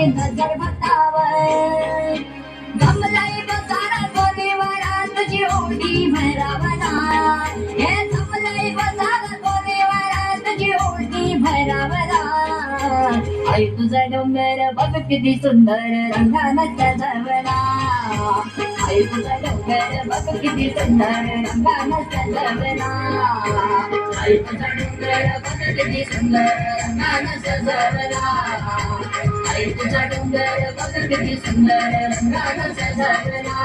नजर बतावर जमलंय बसारा कोणीवरा तुझी ओढी भरावला हे जमलंय बसारा कोणीवरा तुझी ओढी भरावला आई तुझा डोंगर बघ किती सुंदर रंगानं सजवला आई तुझा डोंगर बघ किती सुंदर रंगानं सजवला आई तुझा डोंगर बघ किती सुंदर रंगानं सजवला आई तुझा डोंगर बघ किती सुंदर रंगानं सजवला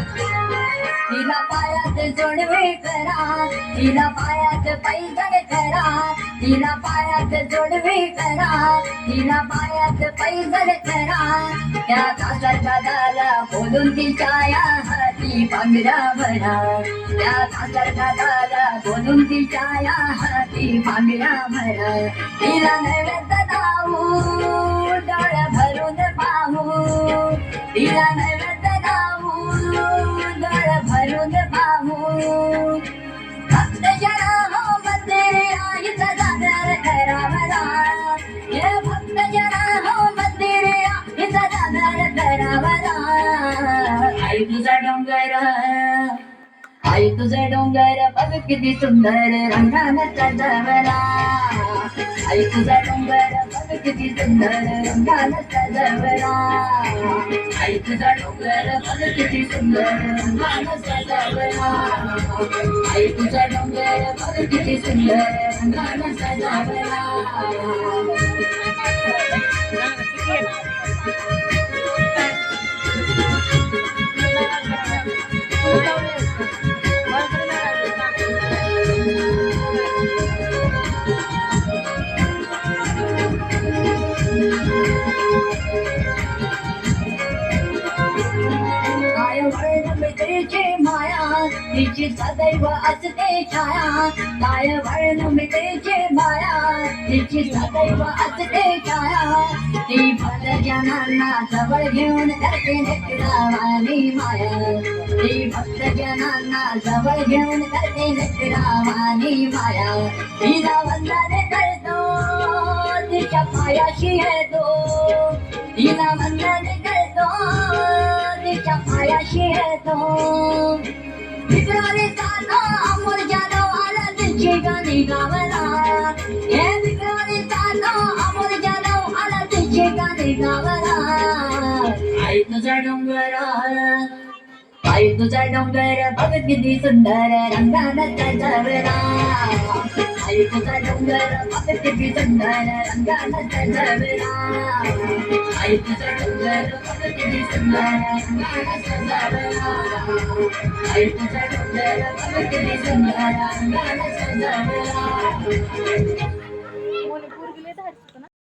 तिला पायात जोडवे करा तिला पायात पैजण करा तिला पायात जोडवे करा तिला पायात पैजण करा त्या कासरगादाला बोलून तिच्या हाती पांघरा भरा त्या कासरगादाला बोलून तिच्या हाती पांघरा भरा तिला नैवेद्य दाऊ डोळ भरून पाहू तिला नैवेद्य दाऊ डोळ भरून पाहू भक्त जना हो मंदिर आईचा दादर करावला हे भक्त जना हो मंदिर आईचा दादर करावला आई तुझा डोंगर आई तुझा डोंगर बघ किती सुंदर रंगानं सजवला आई तुझा डोंगर बघ किती सुंदर रंगानं सजवला आई तुझा डोंगर बघ किती सुंदर रंगानं सजवला आई तुझा डोंगर बघ किती सुंदर रंगानं सजवला मित्रची माया तिची सदैव असते छाया काय वर्ण मित्रची माया तिची सदैव असते छाया ती भक्तजनांना जवळ घेऊन करते निकरावानी माया ती भक्तजनांना जवळ घेऊन करते निकरावानी माया तिला वंदन करतो तिच्या पायाशी येतो तिला वंदन करतो तिच्या पायाशी येतो विक्राने साधो अमोल जाधव आला तिची गाणी गावला हे विक्राने साधो अमोल जाधव आला तिची गाणी गावला आई तुझा डोंगर आई तुझा डोंगर बघ किती सुंदर रंगानं सजवला आई तुझा डोंगर बघ किती सुंदर रंगानं सजवला आई तुझा डोंगर बघ किती सुंदर रंगानं सजवला आई तुझा डोंगर बघ किती सुंदर रंगानं सजवला